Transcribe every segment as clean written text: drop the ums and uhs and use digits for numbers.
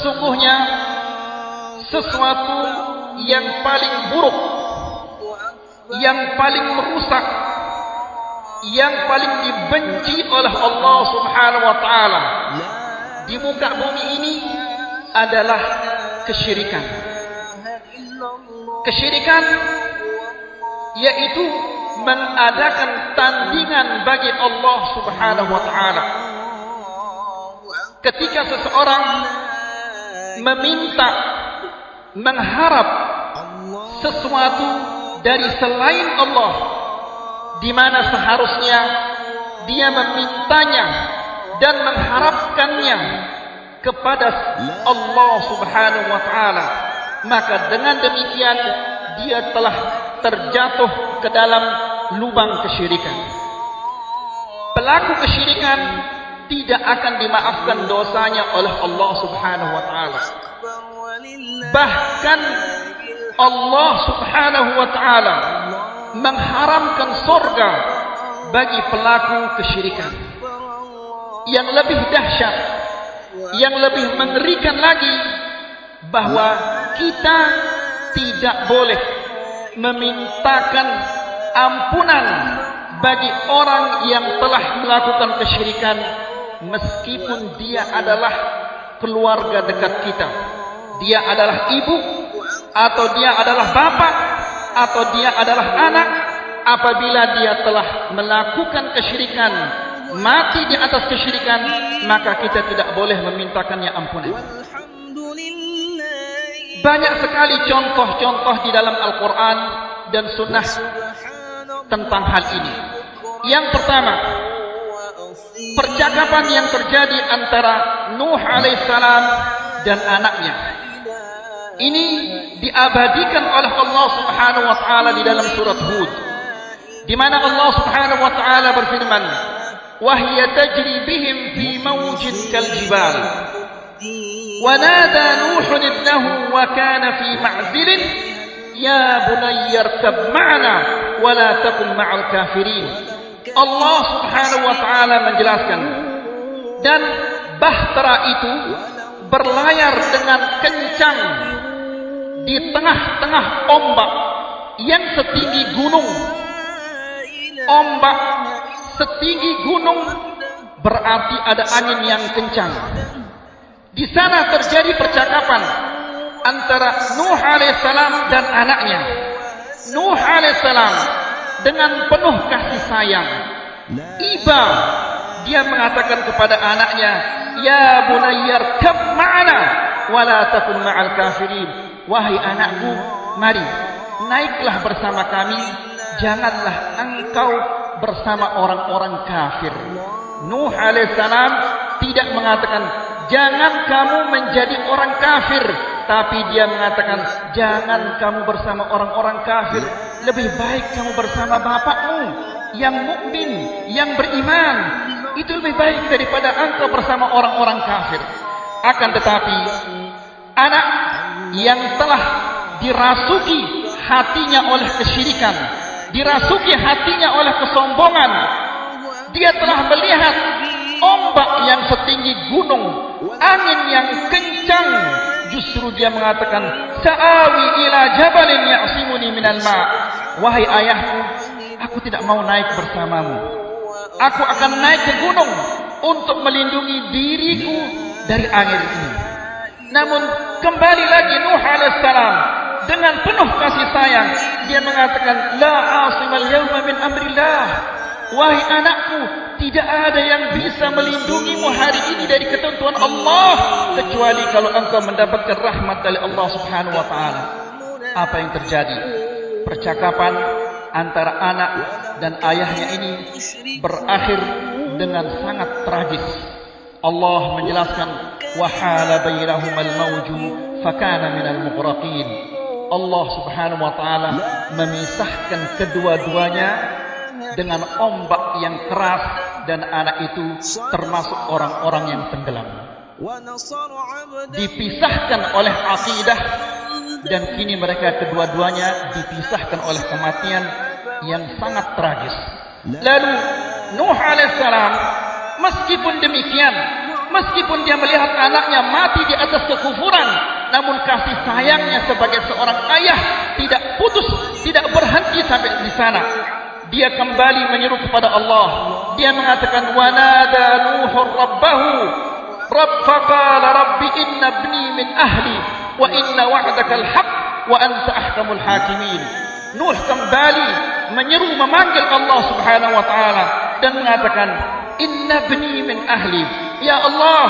Sesungguhnya sesuatu yang paling buruk, yang paling merusak, yang paling dibenci oleh Allah Subhanahu wa taala di muka bumi ini adalah kesyirikan. Kesyirikan yaitu mengadakan tandingan bagi Allah Subhanahu wa taala. Ketika seseorang meminta, mengharap sesuatu dari selain Allah, di mana seharusnya dia memintanya dan mengharapkannya kepada Allah Subhanahu wa taala, maka dengan demikian dia telah terjatuh ke dalam lubang kesyirikan. Pelaku kesyirikan tidak akan dimaafkan dosanya oleh Allah Subhanahu wa taala. Bahkan Allah Subhanahu wa taala mengharamkan surga bagi pelaku kesyirikan. Yang lebih dahsyat, yang lebih mengerikan lagi, bahwa kita tidak boleh memintakan ampunan bagi orang yang telah melakukan kesyirikan, meskipun dia adalah keluarga dekat kita. Dia adalah ibu, atau dia adalah bapak, atau dia adalah anak. Apabila dia telah melakukan kesyirikan, mati di atas kesyirikan, maka kita tidak boleh memintakannya ampunan. Banyak sekali contoh-contoh di dalam Al-Quran dan Sunnah tentang hal ini. Yang pertama, percakapan yang terjadi antara Nuh alaihissalam dan anaknya. Ini diabadikan oleh Allah Subhanahu wa taala di dalam surat Hud, di mana Allah Subhanahu wa taala berfirman, "Wa hiya tajri bihim fi mawjin kal jibal." Wa nada Nuh ibnahu wa kana fi ma'zilin ya bunayya irkab ma'ana wa la takun ma'al kafirin. Allah Subhanahu wa taala menjelaskan, dan bahtera itu berlayar dengan kencang di tengah-tengah ombak yang setinggi gunung. Ombak setinggi gunung berarti ada angin yang kencang. Di sana terjadi percakapan antara Nuh alaihissalam dan anaknya. Nuh alaihissalam dengan penuh kasih sayang, iba dia mengatakan kepada anaknya, "Ya bunayyar kab ma'ana wa la takun ma'al kafirin." Wahai anakku, mari naiklah bersama kami, janganlah engkau bersama orang-orang kafir. Nuh alaihissalam tidak mengatakan jangan kamu menjadi orang kafir, tapi dia mengatakan jangan kamu bersama orang-orang kafir, lebih baik kamu bersama bapakmu yang mukmin, yang beriman. Itu lebih baik daripada engkau bersama orang-orang kafir. Akan tetapi anak yang telah dirasuki hatinya oleh kesyirikan, dirasuki hatinya oleh kesombongan, dia telah melihat ombak yang setinggi gunung, angin yang kencang. Justru dia mengatakan, "Sa'awi ila jabalin ya'simuni minal ma'." Wahai ayahku, aku tidak mau naik bersamamu. Aku akan naik ke gunung untuk melindungi diriku dari air ini. Namun kembali lagi Nuh alaihissalam dengan penuh kasih sayang, dia mengatakan, "La asimal yawma min amrillah." Wahai anakku, tidak ada yang bisa melindungimu hari ini dari ketentuan Allah kecuali kalau engkau mendapatkan rahmat dari Allah Subhanahu wa taala. Apa yang terjadi? Percakapan antara anak dan ayahnya ini berakhir dengan sangat tragis. Allah menjelaskan, "Wa hala bainahumal mawju fakana minal mughraqin." Allah Subhanahu wa taala memisahkan kedua-duanya dengan ombak yang keras, dan anak itu termasuk orang-orang yang tenggelam. Dipisahkan oleh akidah, dan kini mereka kedua-duanya dipisahkan oleh kematian yang sangat tragis. Lalu Nuh alaihissalam meskipun demikian meskipun dia melihat anaknya mati di atas kekufuran, namun kasih sayangnya sebagai seorang ayah tidak putus, tidak berhenti sampai di sana. Dia kembali menyeru kepada Allah. Dia mengatakan, wa nada nuhur rabbahu faqala rabbi inna ibni min ahli wa inna wa'daka al-haq wa anta ahkamul hakimin. Nuh kembali menyeru, memanggil Allah Subhanahu wa taala dan mengatakan, inna ibni min ahli, ya Allah,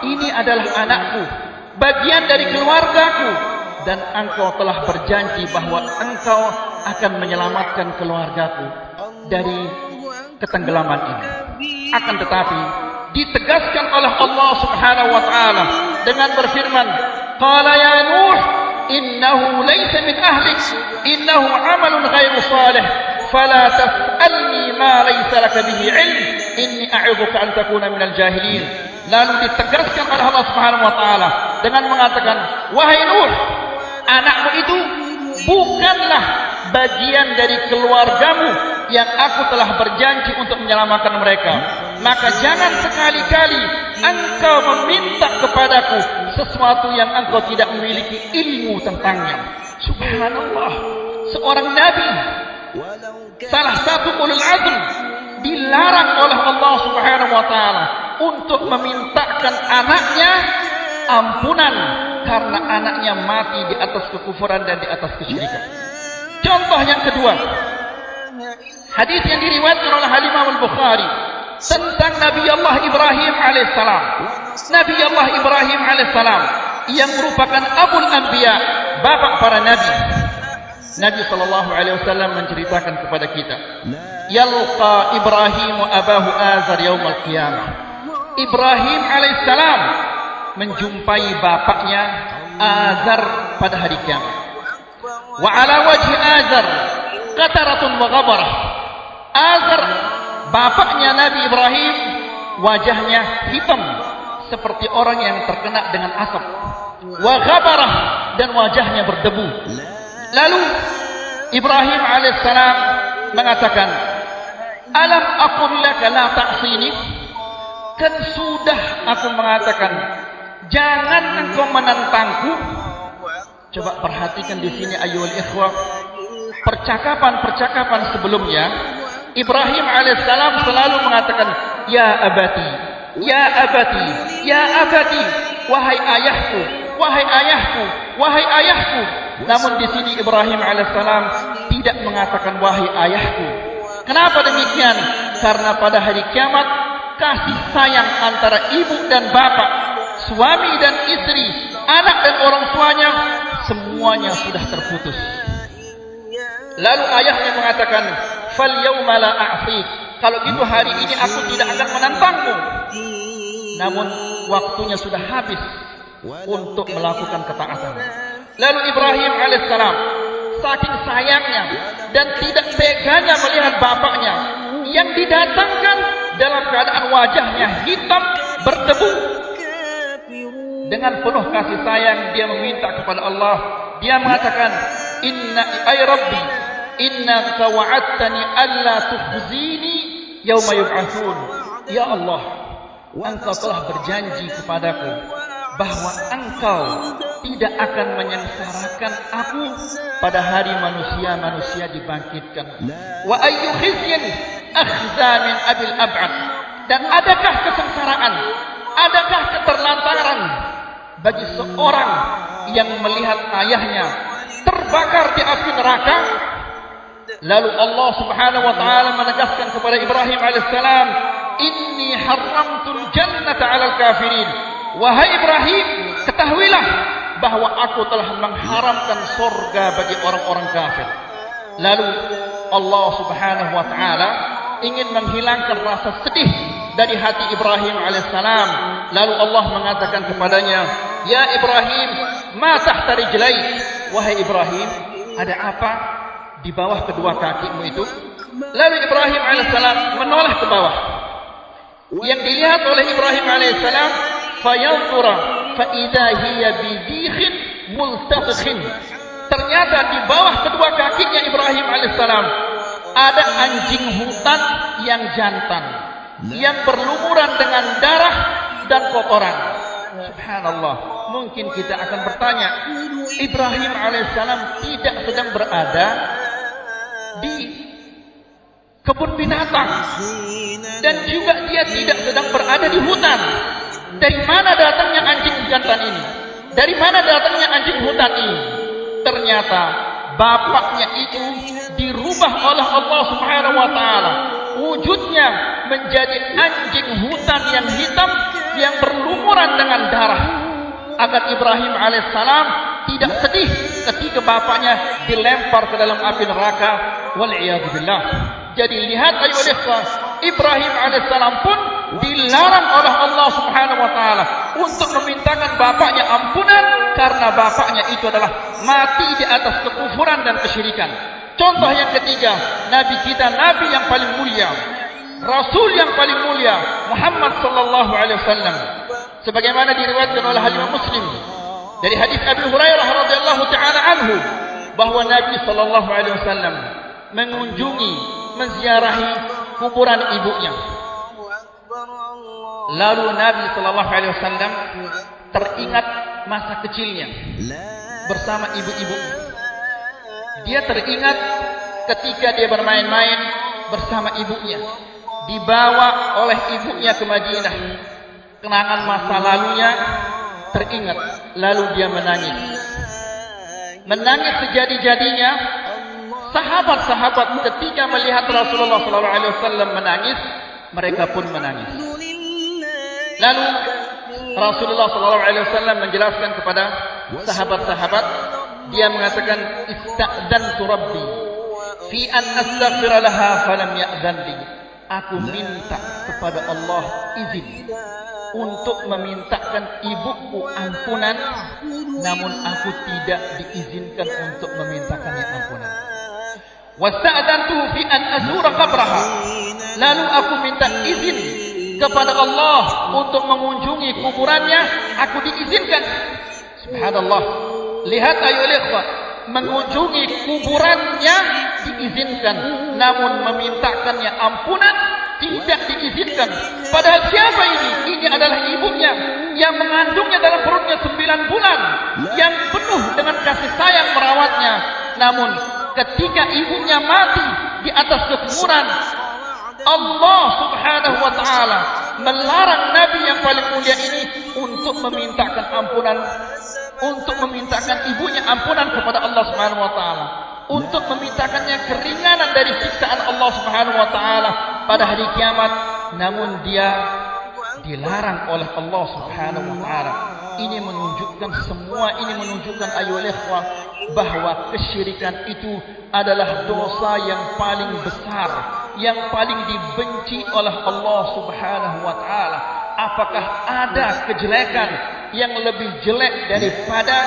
ini adalah anakku, bagian dari keluargaku, dan engkau telah berjanji bahwa engkau akan menyelamatkan keluargaku dari ketenggelaman ini. Akan tetapi ditegaskan oleh Allah Subhanahu wa taala dengan berfirman, qala ya Nuh innahu laysa min ahlik innahu amalun ghairu salih fala tas'alni ma laysa laka bihi ilm inni a'udzuka an takuna minal jahilin. Lalu ditegaskan oleh Allah Subhanahu wa taala dengan mengatakan, wahai Nuh, anakmu itu bukanlah bagian dari keluargamu yang aku telah berjanji untuk menyelamatkan mereka. Maka jangan sekali-kali engkau meminta kepadaku sesuatu yang engkau tidak memiliki ilmu tentangnya. Subhanallah, seorang nabi, salah satu ulul azm, dilarang oleh Allah Subhanahu wa taala untuk memintakan anaknya ampunan karena anaknya mati di atas kekufuran dan di atas kesyirikan. Contoh yang kedua, hadis yang diriwayatkan oleh Imam Al-Bukhari tentang Nabi Allah Ibrahim alaihissalam. Nabi Allah Ibrahim alaihissalam yang merupakan Abul Anbiya, bapak para nabi. Nabi sallallahu alaihi wasallam menceritakan kepada kita, yalqa Ibrahim abahu Azar yaumal qiyamah. Ibrahim alaihissalam menjumpai bapaknya Azar pada hari kiamat. Wa ala wajhi Azar qataratun wa ghabarah. Azar, bapaknya Nabi Ibrahim, wajahnya hitam seperti orang yang terkena dengan asap. Wa ghabarah, dan wajahnya berdebu. Lalu Ibrahim alaihissalam mengatakan, alam aqul laka la ta'sini? Kan sudah aku mengatakan, jangan engkau menentangku. Coba perhatikan di sini ayyuhal ikhwah, percakapan-percakapan sebelumnya Ibrahim alaihissalam selalu mengatakan, ya abati, ya abati, ya abati, wahai ayahku, wahai ayahku, wahai ayahku. Namun di sini Ibrahim alaihissalam tidak mengatakan wahai ayahku. Kenapa demikian? Karena pada hari kiamat kasih sayang antara ibu dan bapak, suami dan istri, anak dan orang tuanya, semuanya sudah terputus. Lalu ayahnya mengatakan, fal yauma la a'fik, kalau gitu hari ini aku tidak akan menantangmu. Namun waktunya sudah habis untuk melakukan ketaatan. Lalu Ibrahim alaihissalam saking sayangnya dan tidak teganya melihat bapaknya yang didatangkan dalam keadaan wajahnya hitam berdebu. Dengan penuh kasih sayang dia meminta kepada Allah. Dia mengatakan, inna ay rabbi innaka wa'adtani alla tukhzini yauma yub'atsun. Ya Allah, engkau telah berjanji kepadaku bahwa engkau tidak akan menyengsarakan aku pada hari manusia dibangkitkan. Wa ayyu khizyin akhza min abil ab'ad. Dan adakah kesengsaraan, adakah keterlantaran bagi seorang yang melihat ayahnya terbakar di api neraka? Lalu Allah Subhanahu wa taala menegaskan kepada Ibrahim alaihissalam, inni haramtul jannata 'alal kafirin. Wahai Ibrahim, ketahuilah bahwa aku telah mengharamkan surga bagi orang-orang kafir. Lalu Allah Subhanahu wa taala ingin menghilangkan rasa sedih dari hati Ibrahim alaihissalam. Lalu Allah mengatakan kepadanya, ya Ibrahim, ma tahta rijlaik? Wahai Ibrahim, ada apa di bawah kedua kakimu itu? Lalu Ibrahim alaihissalam menoleh ke bawah. Yang dilihat oleh Ibrahim alaihissalam, fayanzura fa idza hiya bidikhin multafikhin. Ternyata di bawah kedua kakinya Ibrahim alaihissalam ada anjing hutan yang jantan, yang berlumuran dengan darah dan kotoran. Subhanallah. Mungkin kita akan bertanya, Ibrahim alaihissalam tidak sedang berada di kebun binatang dan juga dia tidak sedang berada di hutan. Dari mana datangnya anjing jantan ini? Dari mana datangnya anjing hutan ini? Ternyata bapaknya itu dirubah oleh Allah Subhanahu wa taala. Wujudnya menjadi anjing hutan yang hitam yang berlumuran dengan darah. Agar Ibrahim alaihissalam tidak sedih ketika bapaknya dilempar ke dalam api neraka. Wal'iyadzubillah. Jadi lihat ayuhal ikhwah, Ibrahim alaihissalam pun dilarang oleh Allah Subhanahu wa taala untuk memintakan bapaknya ampunan karena bapaknya itu adalah mati di atas kekufuran dan kesyirikan. Contoh yang ketiga, nabi kita, nabi yang paling mulia, rasul yang paling mulia, Muhammad sallallahu alaihi wasallam. Sebagaimana diriwayatkan oleh Imam Muslim dari hadis Abu Hurairah radhiyallahu taala anhu bahwa Nabi sallallahu alaihi wasallam mengunjungi, menziarahi kuburan ibunya. Lalu Nabi sallallahu alaihi wasallam teringat masa kecilnya bersama ibu-ibu. Dia teringat ketika dia bermain-main bersama ibunya, dibawa oleh ibunya ke Madinah. Kenangan masa lalunya teringat, lalu dia menangis. Menangis sejadi-jadinya. Sahabat-sahabat ketika melihat Rasulullah SAW menangis, mereka pun menangis. Lalu Rasulullah SAW menjelaskan kepada sahabat-sahabat, dia mengatakan, "Ista'dzantu Rabbi fi an astaghfira laha falam ya'dzan li." Aku minta kepada Allah izin untuk memintakan ibuku ampunan, namun aku tidak diizinkan untuk memintakannya ampunan. Wasta'dzantuhu fi an azura qabraha. Lalu aku minta izin kepada Allah untuk mengunjungi kuburannya, aku diizinkan. Subhanallah. Lihat ayuhal ikhwah, mengunjungi kuburannya diizinkan, namun memintakannya ampunan tidak diizinkan. Padahal siapa ini? Ini adalah ibunya yang mengandungnya dalam perutnya 9 bulan, yang penuh dengan kasih sayang merawatnya. Namun ketika ibunya mati di atas kekufuran, Allah Subhanahu wa taala melarang Nabi yang paling mulia ini untuk memintakan ampunan, untuk memintakan ibunya ampunan kepada Allah Subhanahu wa taala, untuk memintakannya keringanan dari siksaan Allah Subhanahu wa taala pada hari kiamat. Namun dia dilarang oleh Allah Subhanahu wa taala. Ini menunjukkan, semua ini menunjukkan ayuhal ikhwah, bahwa kesyirikan itu adalah dosa yang paling besar, yang paling dibenci oleh Allah Subhanahu wa taala. Apakah ada kejelekan yang lebih jelek daripada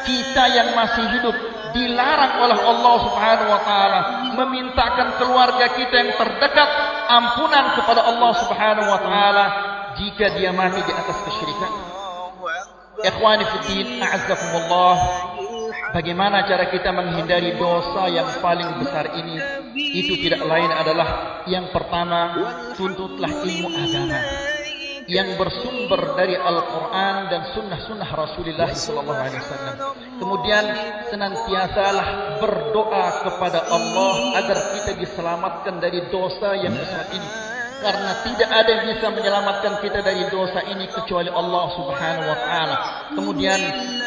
kita yang masih hidup dilarang oleh Allah Subhanahu wa taala memintakan keluarga kita yang terdekat ampunan kepada Allah Subhanahu wa taala jika dia mati di atas kesyirikan? Ikhwani fiddin, a'azzakumullah. Bagaimana cara kita menghindari dosa yang paling besar ini? Itu tidak lain adalah, yang pertama, tuntutlah ilmu agama yang bersumber dari Al-Quran dan sunnah-sunnah Rasulullah SAW. Kemudian senantiasalah berdoa kepada Allah agar kita diselamatkan dari dosa yang besar ini. Karena tidak ada yang bisa menyelamatkan kita dari dosa ini kecuali Allah Subhanahu wa taala. Kemudian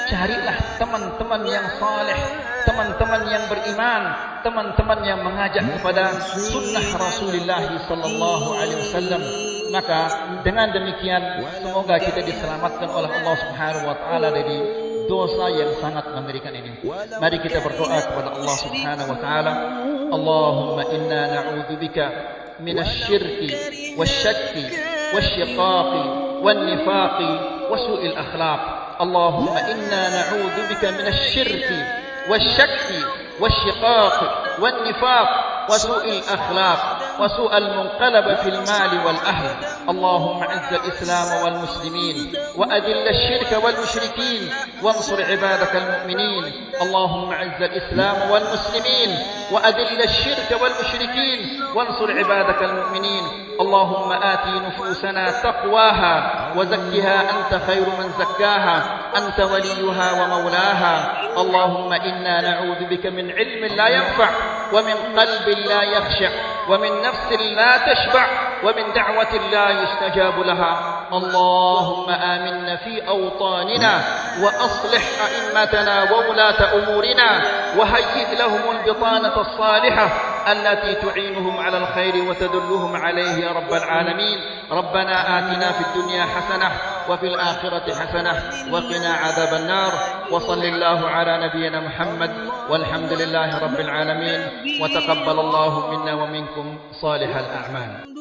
carilah teman-teman yang saleh, teman-teman yang beriman, teman-teman yang mengajak kepada sunnah Rasulullah sallallahu alaihi wasallam. Maka dengan demikian semoga kita diselamatkan oleh Allah Subhanahu wa taala dari dosa yang sangat mengerikan ini. Mari kita berdoa kepada Allah Subhanahu wa taala. Allahumma inna na'udzubika من الشرك والشك والشقاق والنفاق وسوء الأخلاق. اللهم إنا نعوذ بك من الشرك والشك والشقاق والنفاق وسوء الأخلاق وسوء المنقلب في المال والأهل. اللهم أعز الإسلام والمسلمين وأذل الشرك والمشركين وانصر عبادك المؤمنين. اللهم أعز الإسلام والمسلمين وأذل الشرك والمشركين وانصر عبادك المؤمنين. اللهم آتي نفوسنا تقواها وزكها أنت خير من زكاها، أنت وليها ومولاها. اللهم إنا نعوذ بك من علم لا ينفع ومن قلب لا يخشع ومن نفس لا تشبع ومن دعوة لا يستجاب لها. اللهم آمنا في أوطاننا وأصلح أئمتنا وولاة أمورنا وهيئ لهم البطانة الصالحة التي تعينهم على الخير وتدلهم عليه يا رب العالمين. ربنا آتنا في الدنيا حسنة وفي الآخرة حسنة وقنا عذاب النار. وصل الله على نبينا محمد والحمد لله رب العالمين، وتقبل الله منا ومنكم صالح الأعمال.